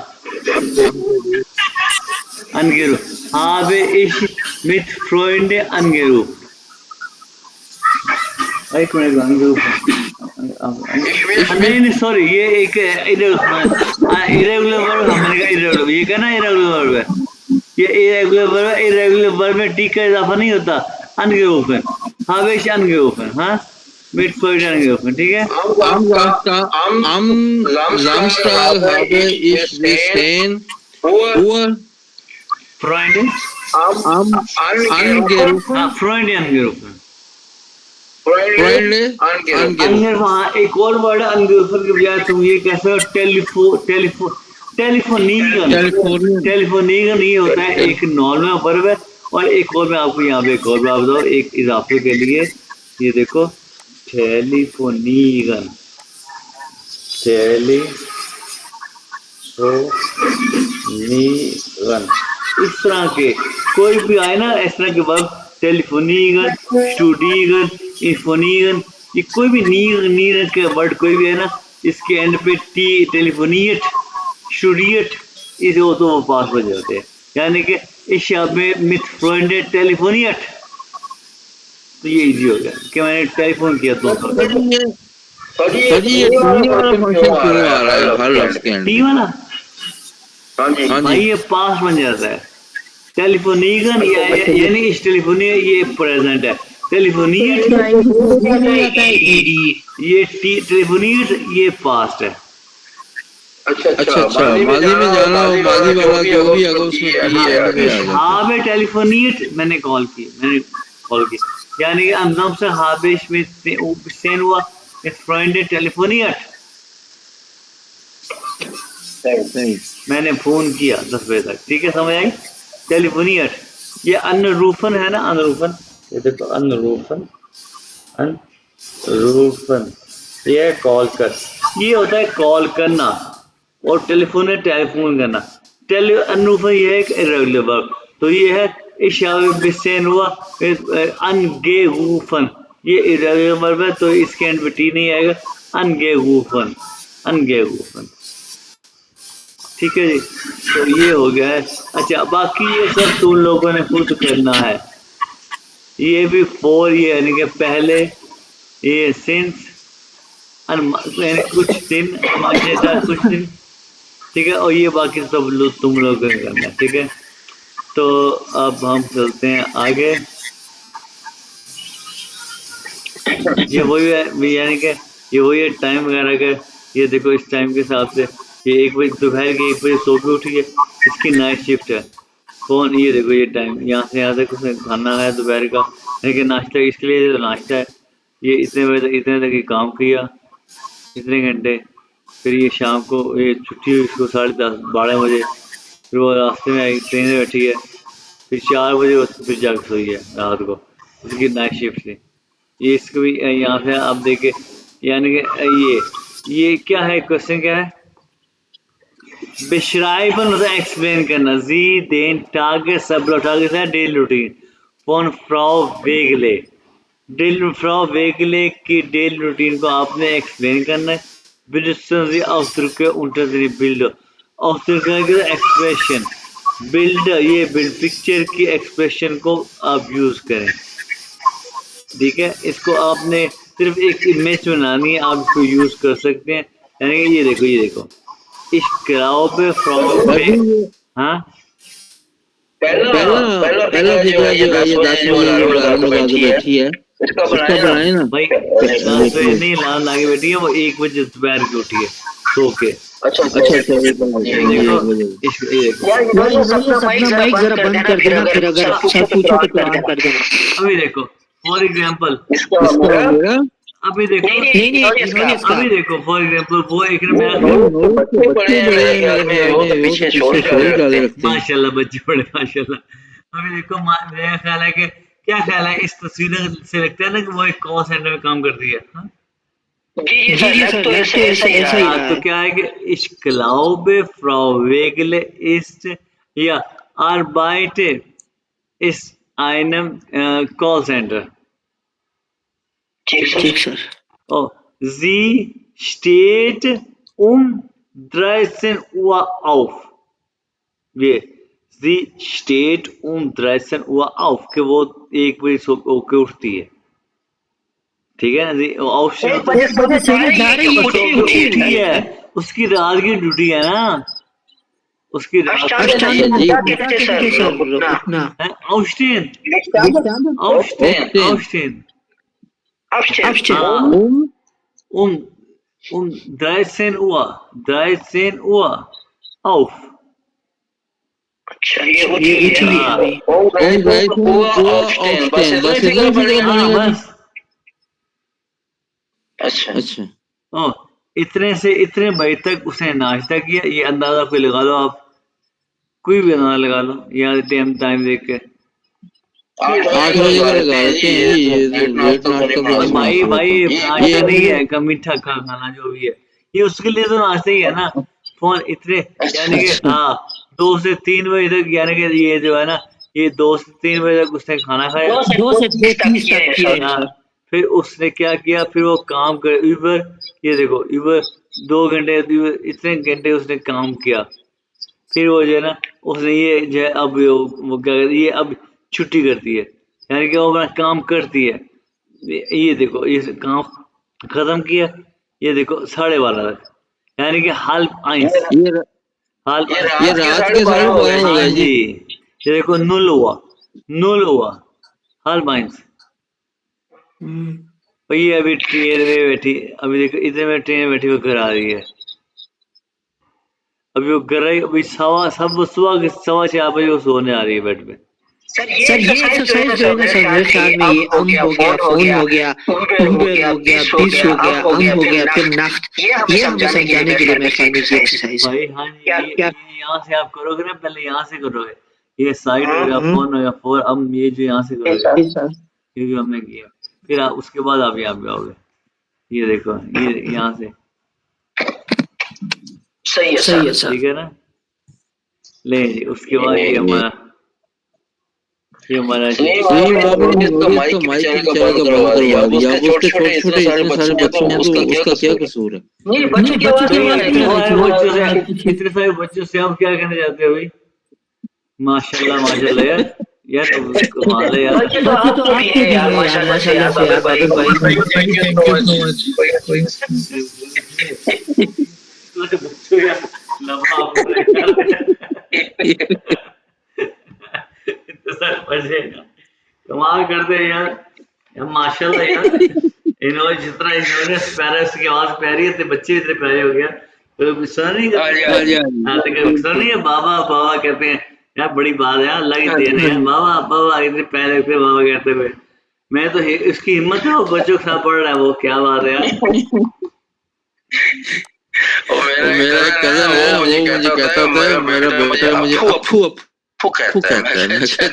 angerufen, habe ich mit Freunden angerufen। एक मिनट नहीं सॉरी ये एक इरेगुलर वर्ब, हमने कहा इरेगुलर, ये कहना इरेगुलर वर्ब है। ये इरेगुलर वर्ब में टी का इजाफा नहीं होता, अनगेरुफन, habe ich angerufen, हाँ, mit Freund angerufen, ठीक है। am Samstag habe ich gesehen, Freund angerufen, हाँ, Freund angerufen। angerufen, एक और वर्ड अनगेरुफन के बजाय तुम ये कह सकते हो टेलीफोनीगन ये होता है, एक नॉर्मल वर्ब है, और एक और मैं आपको यहाँ पे एक और बात बताऊँ एक इजाफे के लिए, ये देखो टेलीफोनीगन, इस तरह के कोई भी आए ना इस तरह के वर्ब, टेलीफोनीगन, स्टूडीगन, इन्फोनीगन, ये कोई भी नी के वर्ड कोई भी है ना, इसके एंड पे टी, टेलीफोनियट, स्टूडियट, इसे वो तो वो पास बज जाते हैं, यानी कि इस शब्द में मिथ फ्रेंड टेलीफोनियट, तो ये इजी हो गया कि मैंने टेलीफोन किया तो ये टी वाला फंक्शन क्यों आ रहा है हर लफ्ज के एंड? टी वाला हाँ भाई जी, ये पास बन जाता है, टेलीफोनीगन यानी इस टेलीफोनी ये प्रेजेंट है, टेलीफोनियट ये टेलीफोनियट ये पास्ट है। अच्छा माजी में जाना हो, माजी वाला जो भी अगर उसमें टी एंड पे आ जाता है। habe टेलीफोनियट मैंने कॉल की, यानी कि अंदम से habe में सेन हुआ इस फ्रेंड टेलीफोनियट, मैंने फोन किया 10 बजे तक, ठीक है, समझ आई, टेलीफोनियट। ये अनरूफन है ना, अनरूफन, ये देखो अनरूफन, ये कॉल कर, ये होता है कॉल करना, और टेलीफोन है टेलीफोन करना, अनरूफन ये है एक इरेगुलर वर्ब, तो ये है इशान हुआ अनगेहूफन, ये इरेगुलर वर्ब है, तो इसके एंड पे टी नहीं आएगा, अनगेहूफन, ठीक है जी, तो ये हो गया है। अच्छा बाकी ये सब तुम लोगों ने खुद करना है, ये भी फॉर ये यानी कि पहले, ये सिंस कुछ दिन, कुछ दिन, ठीक है, और ये बाकी सब तुम लोगों ने करना है, ठीक है। तो अब हम चलते हैं आगे, ये वही है यानी कि ये वही है टाइम वगैरह का, ये देखो इस टाइम के हिसाब से ये 1 बजे दोपहर के 1 बजे सो के उठी है, इसकी नाइट शिफ्ट है, कौन, ये देखो ये टाइम यहाँ से यहाँ तक उसने खाना है दोपहर का, लेकिन नाश्ता इसके लिए तो नाश्ता है, ये इतने बजे तक इतने तक ये काम किया इतने घंटे, फिर ये शाम को ये छुट्टी हुई इसको 10:30-12 बजे, फिर वो रास्ते में आई, ट्रेन में बैठी है, फिर 4 बजे फिर जाकर सोई है रात को, इसकी नाइट शिफ्ट थी। ये इसको भी यहाँ से आप देखे, यानी कि ये क्या है, क्वेश्चन क्या है, बेशराइबन होता है एक्सप्लेन करना, जी देन टारगेट सब टारगेट है डेली रूटीन, फोन फ्राउ वेगले की डेली रूटीन को आपने एक्सप्लेन करना है, बिल्ड एक्सप्रेशन, बिल्ड ये बिल्ड पिक्चर की एक्सप्रेशन को आप यूज करें, ठीक है, इसको आपने सिर्फ एक इमेज बनानी है, आप इसको यूज कर सकते हैं, यानी कि ये देखो इस क्राउ पे फ्रॉम पे, हाँ पहला जिक्र जो है ये 10 बजे अलार्म लगा के बैठी है, इसका बनाए ना भाई, 10 बजे नहीं अलार्म लगा के बैठी है, वो 1 बजे दोपहर की उठी है सो के। अच्छा माइक जरा बंद कर देना, फिर अगर सब पूछो तो ऑन कर देना। अभी देखो फॉर एग्जांपल, अभी देखो अभी देखो फॉर एग्जांपल वो एक माशाल्लाह बच्चे बड़े माशाल्लाह। अभी देखो मेरा ख्याल है कि क्या ख्याल है, इस तस्वीर से लगता है ना कि वो एक कॉल सेंटर में काम करती है, हाँ? जी सर, ऐसा ही रहा तो क्या है कि ich glaube Frau Wegle ist ja arbeitet ist einem Call Center. ठीक sir. Oh, sie steht um 13 Uhr auf. Sie steht um 13 Uhr auf, कि वो 1 बजे सो के उठती है, ठीक है ना, ऑप्शन उठी है, उसकी रात की ड्यूटी है ना, उसकी Aufstehen, क्या कहते हैं सर उठना? Aufstehen, Aufstehen. Aufstehen. Aufstehen. Um 13 Uhr, 13 Uhr, auf. अच्छा ये उठी है अभी। Und 13 Uhr aufstehen. बस इतना ही फिक्र पड़ेगा हाँ जी। बस अच्छा इतने से इतने बजे तक उसने नाश्ता किया। ये अंदाजा कोई लगा लो आप, कोई भी अंदाजा लगा लो या टाइम देख के। 8 बजे का लगा देते हैं जी, ये लेट नाश्ता तो बड़ी भाई मुसीबत भाई है। नाश्ता नहीं है का मीठा खाना जो भी है ये उसके लिए तो नाश्ता ही है ना। फोन इतने यानी कि हाँ 2 से 3 बजे तक, यानी कि ये जो है ना ये 2 से 3 बजे तक उसने खाना खाया। 2 से 30 तक किए हाँ, फिर उसने क्या किया, फिर वो काम कर यूबर, ये देखो यूबर 2 घंटे इतने घंटे उसने काम किया। फिर वो जो है ना उसने ये जो है अब वो क्या कहते हैं, ये अब छुट्टी करती है, यानी कि वो अपना काम करती है। ये देखो ये काम खत्म किया, ये देखो 12:30 तक, यानी कि हाल आइंस ये हाल ये रात के 12:30 हो गए जी। ये देखो नुल हुआ हाल माइंस। और ये अभी ट्रेन में बैठी, अभी देखो इतने में ट्रेन में बैठी वो घर आ रही है। अभी वो घर आई, अभी सब सुबह के 4:15 बजे वो सोने आ रही है बेड पे। सर ये एक्सरसाइज जो है ना सर मेरे ख्याल में ये अम हो गया, फोन हो गया, उम्र हो गया, बिस हो गया, अम हो गया, फिर नफ्त, ये हमें समझाने के लिए मेरे ख्याल में ये एक्सरसाइज। भाई हाँ जी, ये यहाँ से आप करोगे ना, पहले यहाँ से करोगे, ये साइड हो गया, फोन हो गया, फोर अब ये जो यहाँ से करोगे, ये जो हमने किया, फिर आप उसके बाद आप यहाँ पे आओगे। ये देखो ये यहाँ से सही है सर। ठीक है ना। ले जी उसके बाद ये हमारा नहीं आपने तो माइक के बेचारे का बंद करवा दिया। अब उसके छोटे-छोटे इतने सारे बच्चे हैं तो उसका क्या कसूर है? नहीं बच्चों की आवाज इतने सारे बच्चों से आप क्या कहना चाहते हो भाई? माशाल्लाह यार कमाल है यार। बच्चे तो आपको भी है यार माशाल्लाह से यार बाबर भाई। बच्चों यार कमाल करते हैं यार माशाल्लाह यार। इन्होंने जितना इन्होंने पेरेंट्स की आवाज प्यारी है, बच्चे इतने प्यारे हो गया। तो गुस्सा नहीं गुस्सा नहीं है, बाबा बाबा कहते हैं यार, बड़ी बात है यार, लग देने हैं बाबा बाबा इतने प्यारे थे बाबा कहते हुए। मैं तो इसकी हिम्मत है, वो बच्चों के साथ पढ़ रहा है, वो क्या बात है यार। मेरा एक कजन है, वो मुझे कहता था मेरा बेटा मुझे अप्पू कहता है। अच्छा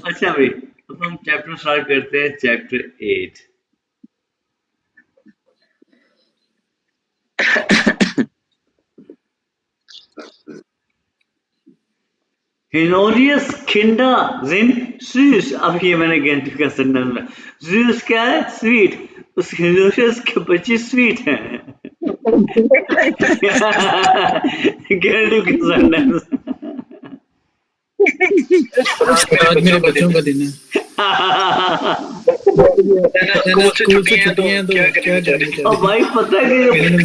अच्छा भाई तो हम चैप्टर स्टार्ट करते हैं, चैप्टर 8। हिनोरियस खिंडा जिन स्वीट। अब ये मैंने गेंट का सेंटेंस में स्वीट क्या है, स्वीट, उस हिनोरियस के बच्चे स्वीट हैं। गेंट का सेंटेंस आज मेरे बच्चों का दिन है। स्कूल से छुट्टियां तो क्या करें। और भाई पता है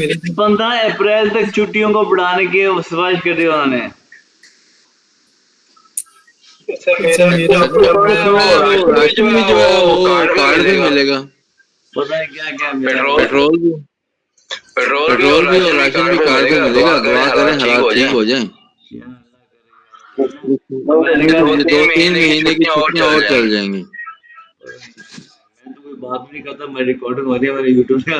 कि 15 अप्रैल तक छुट्टियों को बढ़ाने की सिफारिश कर दी उन्होंने। राशन भी जो है वो कार्ड भी मिलेगा। पता है क्या क्या पेट्रोल भी और राशन भी कार्ड पे मिलेगा। दुआ करें हालात ठीक हो जाएं। 2-3 महीने की छुट्टियां और चल जाएंगी। मैं तो कोई बात नहीं करता, मैं रिकॉर्डिंग हो रही है मेरे यूट्यूब पे।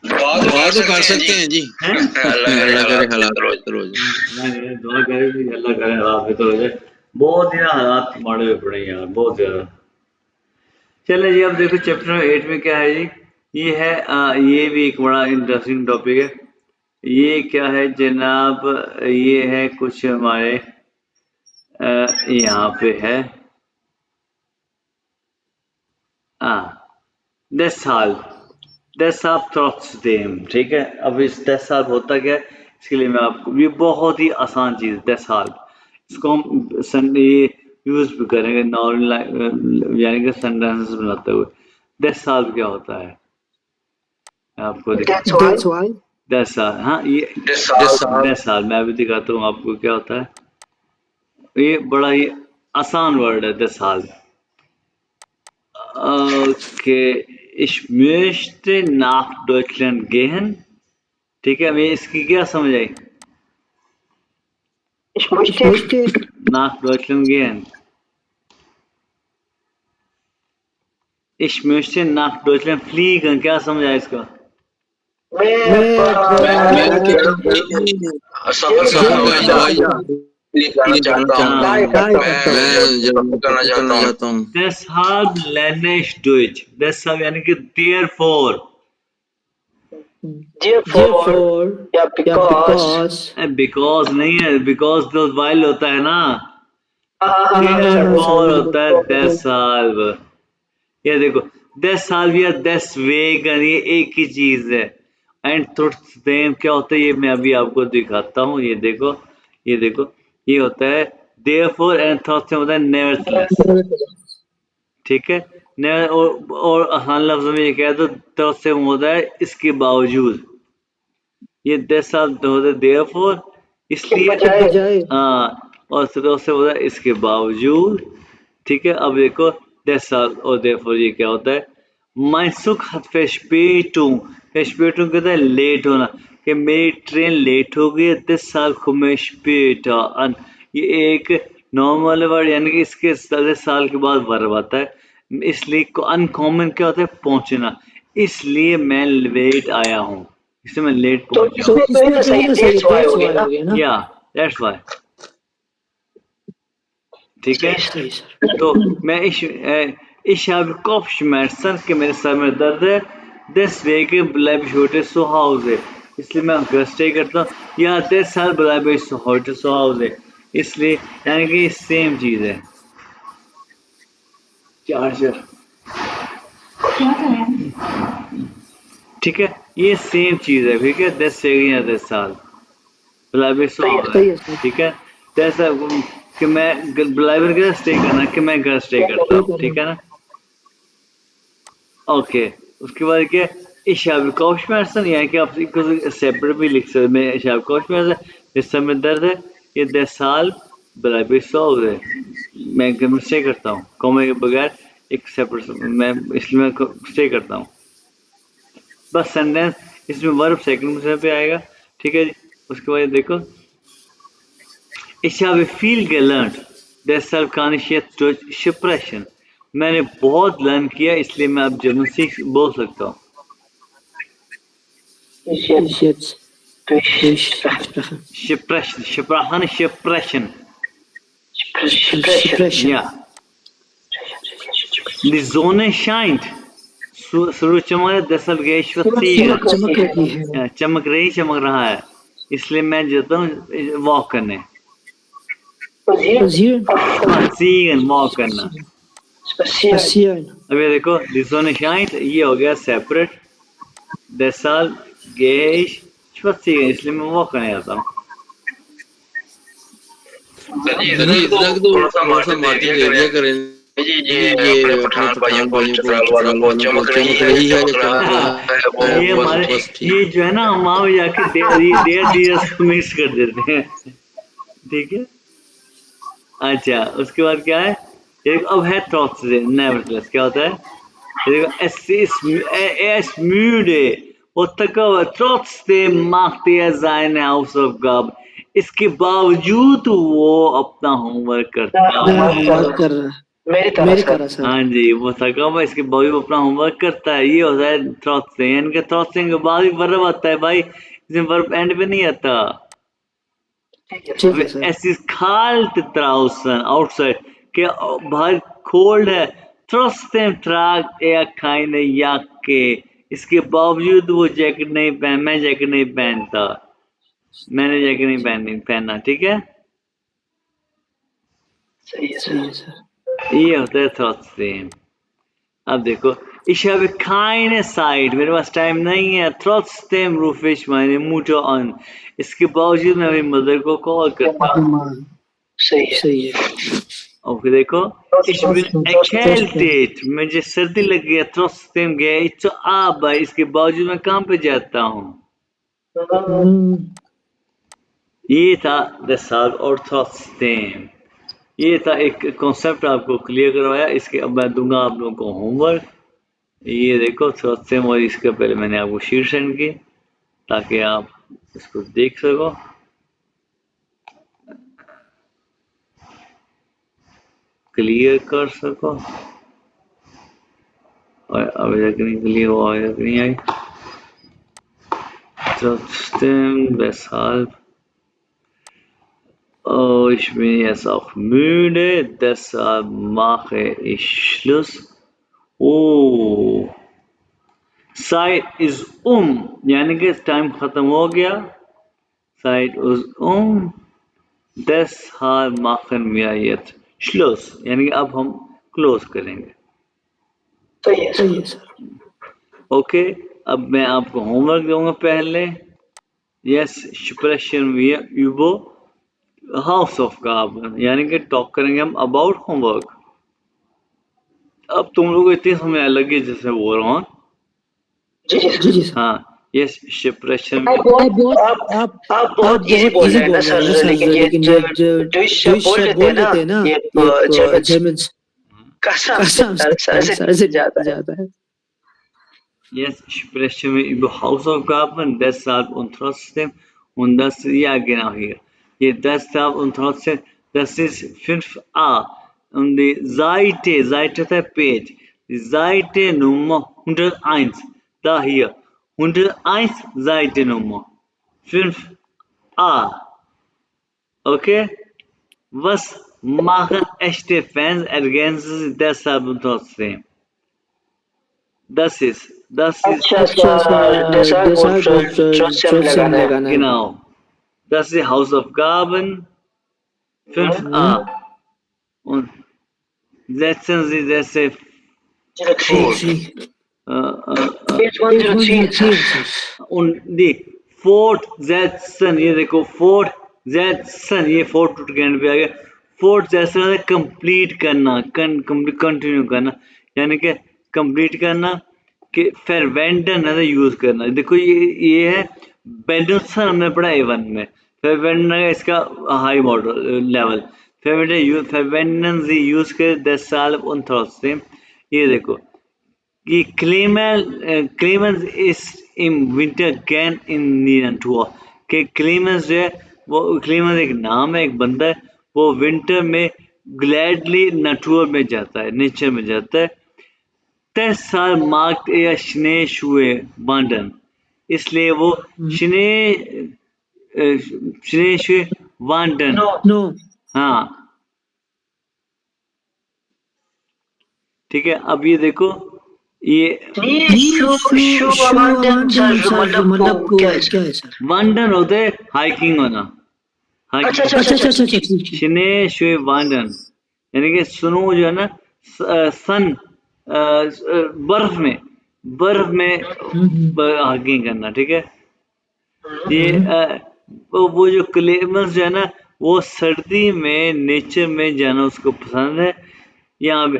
दुआ तो कर सकते हैं जी। अल्लाह करे हालात बेहतर हो जाए। दुआ करे भी अल्लाह करे हालात बेहतर हो जाए। बहुत ही हालात माड़े हुए पड़े यार, बहुत ज्यादा। चले जी अब देखो चैप्टर 8 में क्या है जी। ये है ये भी एक बड़ा इंटरेस्टिंग टॉपिक है। ये क्या है जनाब, ये है कुछ हमारे यहाँ पे है 10 साल trotzdem, ठीक है। अब इस 10 साल होता क्या है, इसके लिए मैं आपको, ये बहुत ही आसान चीज़ 10 साल, इसको हम संडे यूज़ भी करेंगे नॉर्मल यानी कि सेंटेंसेस बनाते हुए। 10 साल क्या होता है, आपको That's why 10 साल, हाँ ये 10 साल मैं अभी दिखाता हूँ आपको क्या होता है। ये बड़ा ही आसान वर्ड है 10 साल। Okay, ich möchte nach Deutschland gehen। ठीक है, मैं इसकी क्या समझ आई? ich möchte Nach Deutschland gehen। Ich möchte nach Deutschland fliegen, क्या समझ आया इसका? Deshalb lerne ich Deutsch। Deshalb यानी कि therefore। therefore या because because नहीं है, because तो while होता है ना, therefore होता है deshalb। ये देखो 10 साल या 10 वेगन, ये एक ही चीज है। एंड ट्रुथ्स क्या होता है ये मैं अभी आपको दिखाता हूँ। ये देखो ये होता है therefore एंड थॉट्स होता है nevertheless। ठीक है, और आसान लफ्जों में ये कह दो तो से होता है इसके बावजूद। ये 10 साल होता है therefore, इसलिए हाँ, और तो से होता है इसके बावजूद। ठीक है, अब देखो 10 साल और therefore ये क्या होता है? Mein Zug hat Verspätung। Verspätung कहता है लेट होना, कि मेरी ट्रेन लेट हो गई है। 10 साल komme später an। ये एक नॉर्मल वर्ड यानी कि इसके 10 साल के बाद वर्ब आता है। इसलिए अनकॉमन क्या होता है? पहुंचना। इसलिए मैं लेट आया हूँ, इसलिए मैं लेट पहुंचा। या दैट्स व्हाई। ठीक है, तो मैं ich habe Kopfschmerzen कि मेरे सर में दर्द है। deswegen bleibe ich heute zu Hause। इसलिए मैं घर स्टे करता हूँ। या deshalb bleibe ich heute zu Hause। इसलिए यानी कि सेम चीज है। चार्जर ठीक है, ये सेम चीज है। ठीक है, 10 सेकंड या 10 साल bleibe ich zu Hause। ठीक है, जैसा कि मैं ब्लाइबर का स्टे करना कि मैं घर स्टे करता हूँ। ठीक है ना, ओके। उसके बाद क्या, ich habe Kopfschmerzen, यानी कि आप इसको सेपरेट भी लिख सकते हैं। मैं ich habe Kopfschmerzen, इस समय दर्द है। ये 10 साल bleibe ich zu Hause, मैं घर में स्टे करता हूँ। कॉमे के बगैर एक सेपरेट, मैं इसलिए मैं स्टे करता हूँ। बस सेंटेंस इसमें वर्ब सेकंड पोजीशन पे आएगा। ठीक है जी, उसके बाद देखो Ich habe viel gelernt, deshalb kann ich jetzt Deutsch sprechen। मैंने बहुत लर्न किया इसलिए मैं अब जर्मन बोल सकता हूँ। Sprechen। Ja। Die Sonne scheint। सूरज चमक रहा है, deshalb gehe ich spazieren। चमक रहा है, इसलिए मैं जाता हूँ वॉक करने। spazieren वॉक करना। अब ये देखो die Sonne scheint, ये हो गया separate. deshalb gehe ich spazieren, इसलिए मैं वॉक करने जाता हूँ। थोड़ा सा मार्जिन दे दिया करें जी। ये अपने पठान भाइयों को चमक रही है ये हमारे ये जो है ना माँ जाके देर को मिक्स कर देते हैं। ठीक है, अच्छा उसके बाद क्या है? अब है nevertheless क्या होता है? Es ist müde und trotzdem macht seine Hausaufgaben। इसके बावजूद वो अपना होमवर्क करता है। मेरी तरह हाँ जी, वो थका हुआ इसके बावजूद अपना होमवर्क करता है। ये होता है ट्रॉट्सिंग के। ट्रॉट्सिंग के बाद भी वर्ब आता है भाई, इसमें वर्ब एंड पे नहीं आता। Es ist kalt draußen, outside के बाहर कोल्ड है। Trotzdem tragt keine Jacke। इसके बावजूद वो जैकेट नहीं पहन, मैं जैकेट नहीं पहनता, मैंने जैकेट नहीं पहना। ठीक है, सही है सर। ये होता है trotzdem। अब देखो ich habe keine Zeit, मेरे पास टाइम नहीं है। trotzdem rufe ich meine Mutter an। इसके बावजूद मैं मेरी मदर को कॉल करता हूँ। सही है। ओके देखो, ich bin erkältet, मुझे सर्दी लग गया, trotzdem gehe ich zur Arbeit, इसके बावजूद मैं काम पे जाता हूँ। ये था deshalb और trotzdem, ये था एक कॉन्सेप्ट आपको क्लियर करवाया। इसके अब मैं दूंगा आप लोगों को होमवर्क। ये देखो trotzdem, और इसके पहले मैंने आपको शीट सेंड की ताकि आप इसको देख सको। क्लियर कर सको। और अभी तक नहीं क्लियर हुआ, अभी तक नहीं आई। Trotzdem, weshalb? Oh, ich bin jetzt auch müde, deshalb mache ich Schluss. Oh, Zeit ist यानी कि टाइम खत्म हो गया। Zeit ist deshalb machen wir jetzt Schluss, यानी कि अब हम क्लोज करेंगे। सही है सर। ओके, अब मैं आपको होमवर्क दूंगा पहले। Yes, sprechen wir über Hausaufgaben, यानी कि टॉक करेंगे हम अबाउट होमवर्क। अब तुम लोग इतनी समय अलग है जैसे बोल रहा हूँ। जी सर। हाँ, यस sprechen आप बहुत इजी बोल रहे हैं ना सर, लेकिन ये जो बोल लेते हैं ना ये जर्मन्स कसम सर से ज्यादा है। Jetzt sprechen wir über Hausaufgaben, deshalb und trotzdem. Und das, ja genau hier. Hier deshalb und trotzdem, das ist 5a. Und die Seite der Page, die Seite Nummer 101. Da hier, 101 Seite Nummer 5a. Okay? Was machen echte Fans, ergänzen sie deshalb und trotzdem. Das ist ट्रस्टम लगाना है। genau. Das ist Hausaufgaben 5a. Und setzen Sie das und die fortsetzen, ये देखो fortsetzen, ये fort टूट के and पे आ गया। fortsetzen है कंप्लीट करना, कंटिन्यू करना, यानी कि कंप्लीट करना। कि फरवेंडन है यूज करना। देखो ये है बेंडल्सन, हमने पढ़ा A1 में। फरवेंडन है इसका हाई मॉडल लेवल। फरवेंडन यूज कर 10 साल उन trotzdem। ये देखो कि क्लेमेंस इस इन विंटर गैन इन नीरंटुआ, कि क्लेमेंस जो है वो क्लेमेंस एक नाम है, एक बंदा है, वो विंटर में ग्लैडली नेचर में जाता है, नेचर में जाता है। 10 साल मार्क्ड या Schneeschuhe wandern, इसलिए वो Schneeschuhe wandern। नो हाँ ठीक है। अब ये देखो ये मतलब क्या है सर? वांडन होता है हाइकिंग होना। Schneeschuhe wandern यानी कि स्नो जो है ना, सन बर्फ में हाइकिंग करना। ठीक है। ये वो जो क्लेमस जो है ना, वो सर्दी में नेचर में जाना उसको पसंद है। यहाँ पे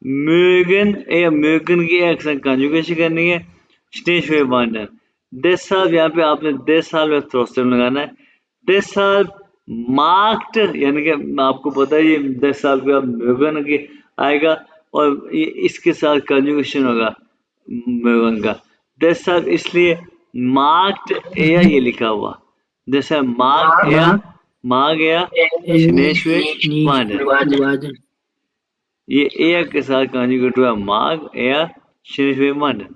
म्यूगन की अक्सर कंजुगेशन करनी है। Schneeschuhe wandern, 10 साल, यहाँ पे आपने 10 साल में trotzdem लगाना है। 10 साल मार्क्ड, यानी कि आपको पता है ये 10 साल के बाद म्यूगन की आएगा और ये इसके साथ कंजुगेशन होगा म्यूगन का। 10 साल इसलिए मार्क्ड एयर ये लिखा हुआ, जैसे मार्ग एयर Schneeschuhe wandern, ये एयर के साथ कंजुगेट हुआ, मार्ग एयर Schneeschuhe wandern।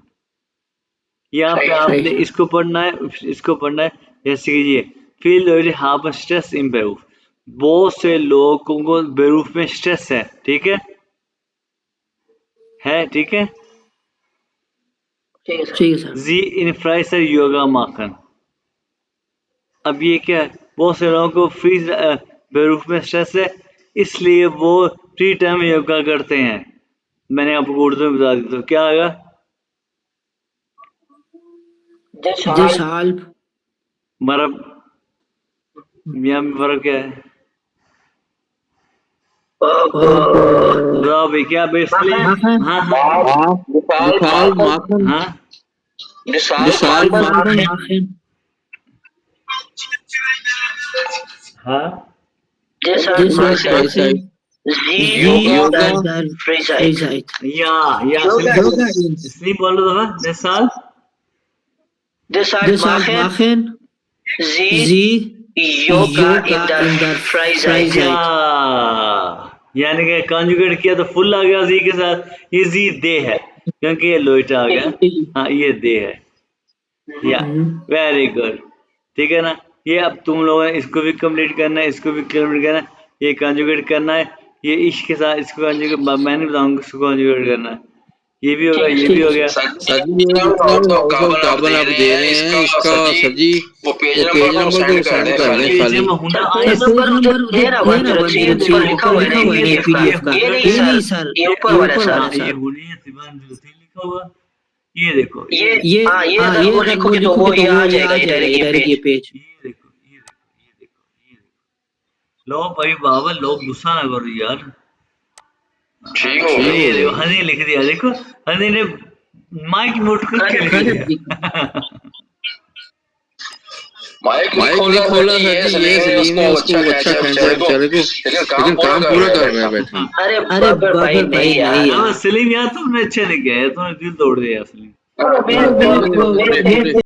यहाँ पे आपने इसको पढ़ना है। जैसे कि ये feel haben Stress im Beruf, बहुत से लोगों को बेरूफ में स्ट्रेस है। ठीक है, ठीक है। जी इन फ्राइसर योगा माखन, अब ये क्या है, बहुत से लोगों को फ्री बेरूफ में स्ट्रेस है, इसलिए वो फ्री टाइम में योगा करते हैं। मैंने आपको उर्दू में बता दी, तो क्या आएगा? मरब यहाँ में फर्क क्या है? बताओ भाई क्या बेसिकली? हाँ हाँ विशाल माखन, हाँ विशाल माखन, हाँ योगा, या इसलिए बोलो तो मिसाल Machen Sie Yoga in der Freizeit. यानी कि कॉन्जुगेट किया तो फुल आ गया जी के साथ, ये जी दे है क्योंकि ये लोइट आ गया, हाँ ये दे है, या वेरी गुड, ठीक है ना। ये अब तुम लोगों ने इसको भी कंप्लीट करना है, इसको भी कंप्लीट करना है, ये कॉन्जुगेट करना है, ये इश्क के साथ इसको कॉन्जुगेट मैंने बताऊंगा इसको कॉन्जुगेट करना है, ये भी होगा ये भी हो गया। सर जी काबल आप दे रहे हैं इसका सर जी, वो पेज नंबर को सेंड कर दें खाली। लिखा हुआ है PDF का, ये नहीं सर, ये ऊपर वाला ये सर, होनी है लिखा हुआ, ये देखो ये अगर वो लिखोगे तो वो ये आ जाएगा डायरेक्ट ये पेज। ये देखो ये देखो ये देखो ये देखो, लो भाई बाबा लोग गुस्सा ना करो यार, ठीक हो ये देखो हनी लिख दिया, देखो हनी ने माइक म्यूट करके लिख दिया। माइक नहीं खोला सर जी, ये सलीम है उसको अच्छा खींचा बेचारे को, लेकिन काम पूरा कर रहे हैं बैठे। अरे बाबर भाई नहीं यार, हाँ सलीम यार तुमने अच्छे नहीं किया, तुमने दिल तोड़ दिया सलीम। मेरे